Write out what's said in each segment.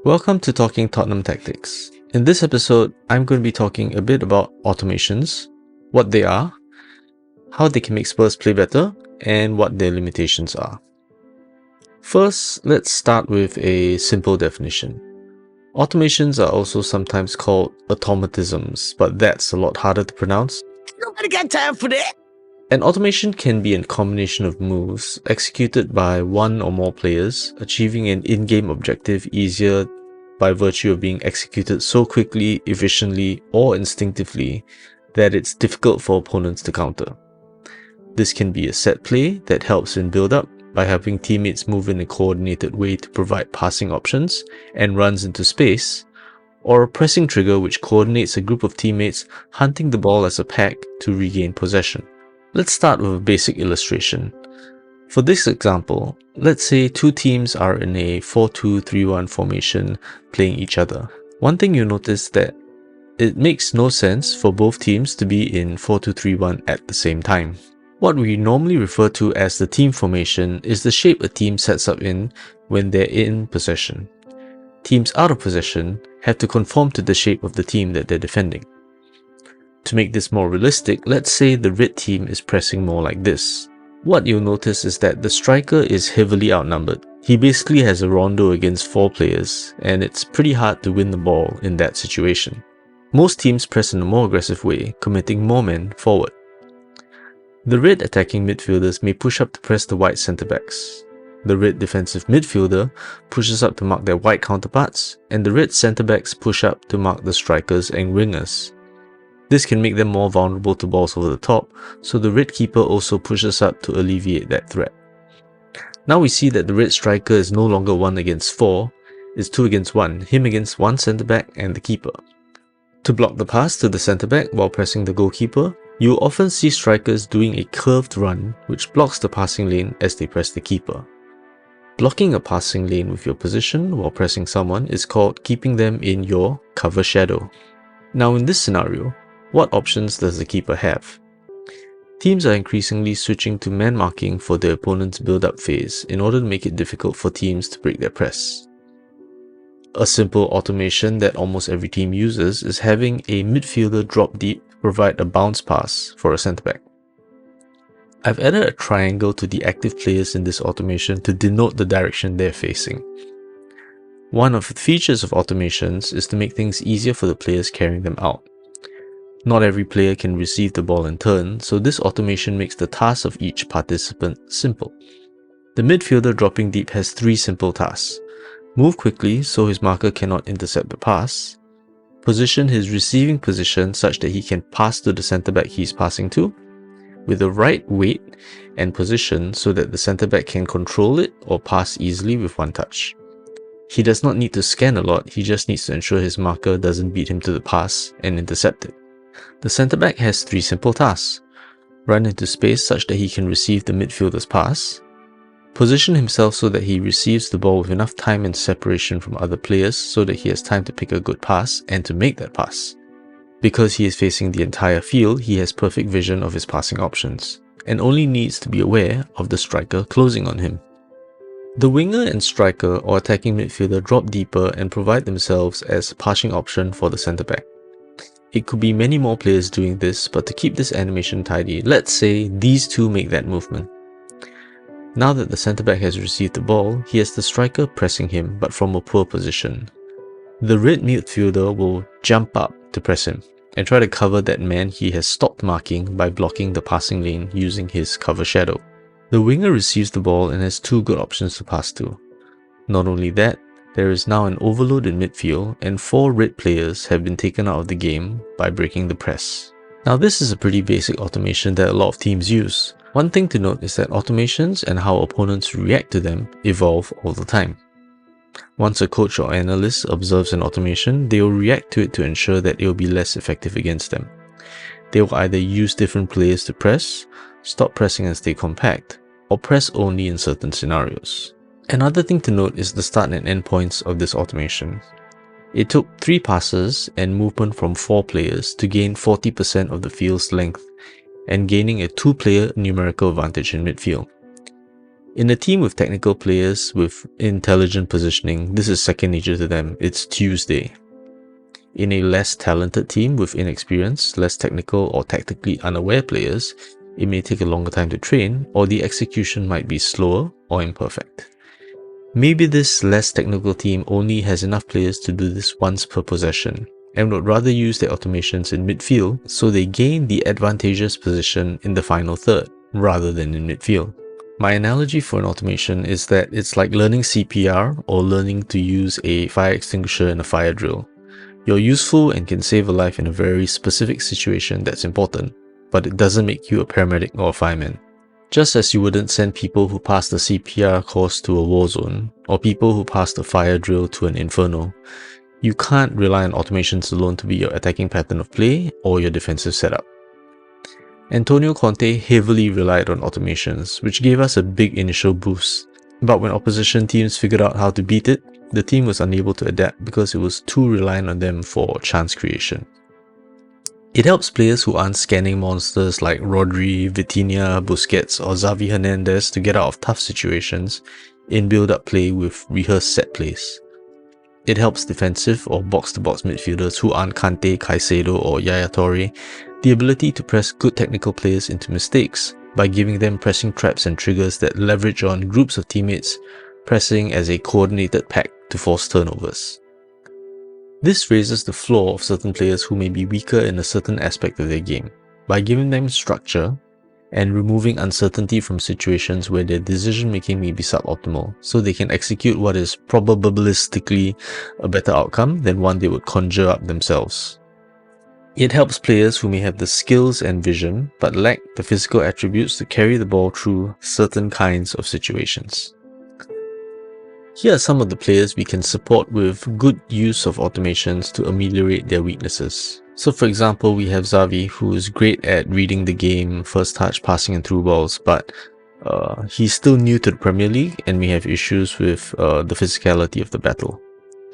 Welcome to Talking Tottenham Tactics. In this episode, I'm going to be talking a bit about automations, what they are, how they can make Spurs play better, and what their limitations are. First, let's start with a simple definition. Automations are also sometimes called automatisms, but that's a lot harder to pronounce. Nobody got time for that! An automation can be a combination of moves executed by one or more players, achieving an in-game objective easier by virtue of being executed so quickly, efficiently, or instinctively that it's difficult for opponents to counter. This can be a set play that helps in build-up by helping teammates move in a coordinated way to provide passing options and runs into space, or a pressing trigger which coordinates a group of teammates hunting the ball as a pack to regain possession. Let's start with a basic illustration. For this example, let's say two teams are in a 4-2-3-1 formation playing each other. One thing you'll notice that it makes no sense for both teams to be in 4-2-3-1 at the same time. What we normally refer to as the team formation is the shape a team sets up in when they're in possession. Teams out of possession have to conform to the shape of the team that they're defending. To make this more realistic, let's say the red team is pressing more like this. What you'll notice is that the striker is heavily outnumbered. He basically has a rondo against 4 players, and it's pretty hard to win the ball in that situation. Most teams press in a more aggressive way, committing more men forward. The red attacking midfielders may push up to press the white centre-backs. The red defensive midfielder pushes up to mark their white counterparts, and the red centre-backs push up to mark the strikers and wingers. This can make them more vulnerable to balls over the top, so the red keeper also pushes up to alleviate that threat. Now we see that the red striker is no longer 1 against 4, it's 2 against 1, him against one centre-back and the keeper. To block the pass to the centre-back while pressing the goalkeeper, you'll often see strikers doing a curved run which blocks the passing lane as they press the keeper. Blocking a passing lane with your position while pressing someone is called keeping them in your cover shadow. Now in this scenario, what options does the keeper have? Teams are increasingly switching to man marking for their opponent's build-up phase in order to make it difficult for teams to break their press. A simple automation that almost every team uses is having a midfielder drop deep to provide a bounce pass for a centre-back. I've added a triangle to the active players in this automation to denote the direction they're facing. One of the features of automations is to make things easier for the players carrying them out. Not every player can receive the ball in turn, so this automation makes the task of each participant simple. The midfielder dropping deep has 3 simple tasks. Move quickly so his marker cannot intercept the pass. Position his receiving position such that he can pass to the centre-back he's passing to, with the right weight and position so that the centre-back can control it or pass easily with one touch. He does not need to scan a lot, he just needs to ensure his marker doesn't beat him to the pass and intercept it. The centre-back has 3 simple tasks. Run into space such that he can receive the midfielder's pass. Position himself so that he receives the ball with enough time and separation from other players so that he has time to pick a good pass and to make that pass. Because he is facing the entire field, he has perfect vision of his passing options, and only needs to be aware of the striker closing on him. The winger and striker or attacking midfielder drop deeper and provide themselves as a passing option for the centre-back. It could be many more players doing this, but to keep this animation tidy, let's say these two make that movement. Now that the centre-back has received the ball, he has the striker pressing him, but from a poor position. The red midfielder will jump up to press him, and try to cover that man he has stopped marking by blocking the passing lane using his cover shadow. The winger receives the ball and has 2 good options to pass to. Not only that, there is now an overload in midfield and 4 red players have been taken out of the game by breaking the press. Now this is a pretty basic automation that a lot of teams use. One thing to note is that automations and how opponents react to them evolve all the time. Once a coach or analyst observes an automation, they will react to it to ensure that it will be less effective against them. They will either use different players to press, stop pressing and stay compact, or press only in certain scenarios. Another thing to note is the start and end points of this automation. It took 3 passes and movement from 4 players to gain 40% of the field's length and gaining a 2-player numerical advantage in midfield. In a team with technical players with intelligent positioning, this is second nature to them. It's Tuesday. In a less talented team with inexperienced, less technical or tactically unaware players, it may take a longer time to train, or the execution might be slower or imperfect. Maybe this less technical team only has enough players to do this once per possession, and would rather use their automations in midfield so they gain the advantageous position in the final third, rather than in midfield. My analogy for an automation is that it's like learning CPR or learning to use a fire extinguisher in a fire drill. You're useful and can save a life in a very specific situation that's important, but it doesn't make you a paramedic or a fireman. Just as you wouldn't send people who passed the CPR course to a war zone, or people who passed a fire drill to an inferno, you can't rely on automations alone to be your attacking pattern of play or your defensive setup. Antonio Conte heavily relied on automations, which gave us a big initial boost, but when opposition teams figured out how to beat it, the team was unable to adapt because it was too reliant on them for chance creation. It helps players who aren't scanning monsters like Rodri, Vitinha, Busquets or Xavi Hernandez to get out of tough situations in build-up play with rehearsed set plays. It helps defensive or box-to-box midfielders who aren't Conte, Caicedo or Yaya Toure the ability to press good technical players into mistakes by giving them pressing traps and triggers that leverage on groups of teammates pressing as a coordinated pack to force turnovers. This raises the floor of certain players who may be weaker in a certain aspect of their game by giving them structure and removing uncertainty from situations where their decision making may be suboptimal, so they can execute what is probabilistically a better outcome than one they would conjure up themselves. It helps players who may have the skills and vision but lack the physical attributes to carry the ball through certain kinds of situations. Here are some of the players we can support with good use of automations to ameliorate their weaknesses. So for example, we have Xavi, who is great at reading the game, first touch, passing and through balls, but he's still new to the Premier League and may have issues with the physicality of the battle.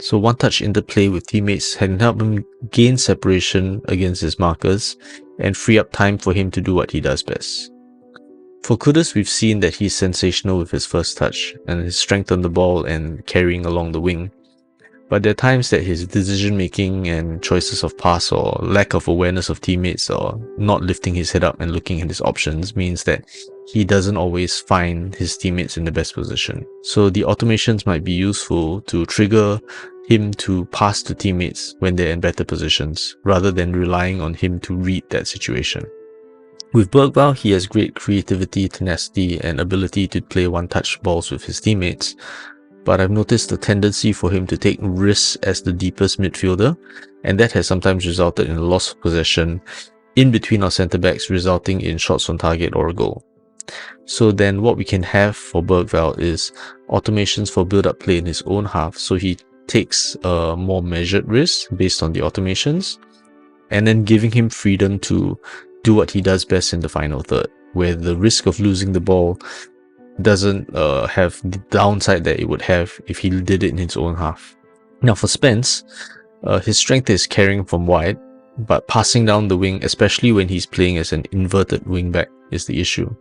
So one-touch interplay with teammates can help him gain separation against his markers and free up time for him to do what he does best. For Kudus, we've seen that he's sensational with his first touch and his strength on the ball and carrying along the wing. But there are times that his decision-making and choices of pass or lack of awareness of teammates or not lifting his head up and looking at his options means that he doesn't always find his teammates in the best position. So the automations might be useful to trigger him to pass to teammates when they're in better positions, rather than relying on him to read that situation. With Bergvall, he has great creativity, tenacity, and ability to play one-touch balls with his teammates, but I've noticed a tendency for him to take risks as the deepest midfielder, and that has sometimes resulted in a loss of possession in between our centre-backs, resulting in shots on target or a goal. So then what we can have for Bergvall is automations for build-up play in his own half, so he takes a more measured risk based on the automations, and then giving him freedom to do what he does best in the final third, where the risk of losing the ball doesn't have the downside that it would have if he did it in his own half. Now for Spence, his strength is carrying from wide, but passing down the wing, especially when he's playing as an inverted wing back, is the issue.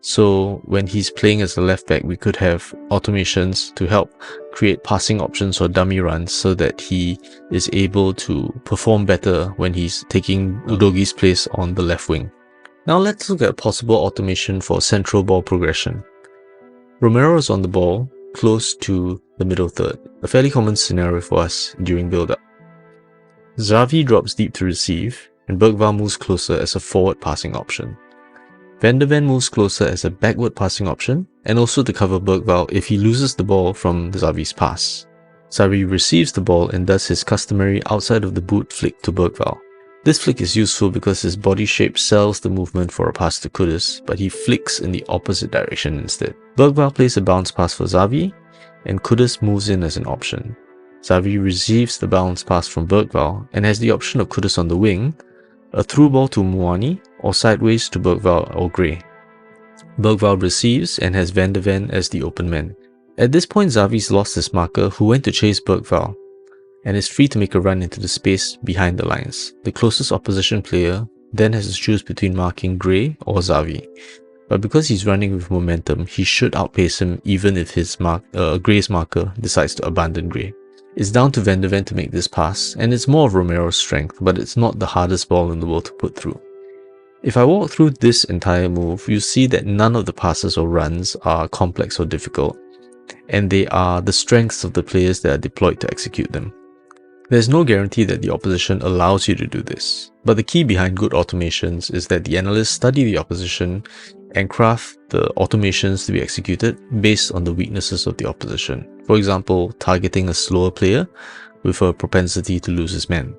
So when he's playing as a left back, we could have automations to help create passing options or dummy runs so that he is able to perform better when he's taking Udogi's place on the left wing. Now let's look at a possible automation for central ball progression. Romero is on the ball close to the middle third, a fairly common scenario for us during build-up. Xavi drops deep to receive, and Bergvall moves closer as a forward passing option. Van de Ven moves closer as a backward passing option, and also to cover Bergvall if he loses the ball from Xavi's pass. Xavi receives the ball and does his customary outside of the boot flick to Bergvall. This flick is useful because his body shape sells the movement for a pass to Kudus, but he flicks in the opposite direction instead. Bergvall plays a bounce pass for Xavi, and Kudus moves in as an option. Xavi receives the bounce pass from Bergvall and has the option of Kudus on the wing, a through ball to Muani, or sideways to Bergvall or Gray. Bergvall receives and has Van de Ven as the open man. At this point, Xavi's lost his marker, who went to chase Bergvall, and is free to make a run into the space behind the lines. The closest opposition player then has to choose between marking Gray or Xavi. but because he's running with momentum, he should outpace him even if his Gray's marker decides to abandon Gray. It's down to Van de Ven to make this pass, and it's more of Romero's strength, but it's not the hardest ball in the world to put through. If I walk through this entire move, you see that none of the passes or runs are complex or difficult, and they are the strengths of the players that are deployed to execute them. There's no guarantee that the opposition allows you to do this, but the key behind good automations is that the analysts study the opposition and craft the automations to be executed based on the weaknesses of the opposition. For example, targeting a slower player with a propensity to lose his men.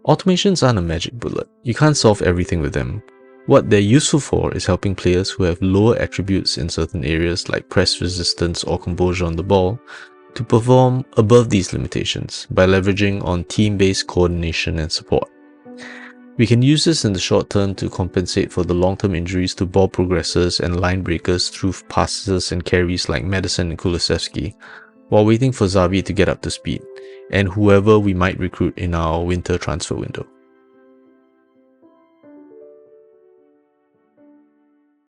Automations aren't a magic bullet. You can't solve everything with them. What they're useful for is helping players who have lower attributes in certain areas like press resistance or composure on the ball to perform above these limitations by leveraging on team-based coordination and support. We can use this in the short term to compensate for the long-term injuries to ball progressors and line breakers through passes and carries like Madison and Kulusevski, while waiting for Xavi to get up to speed, and whoever we might recruit in our winter transfer window.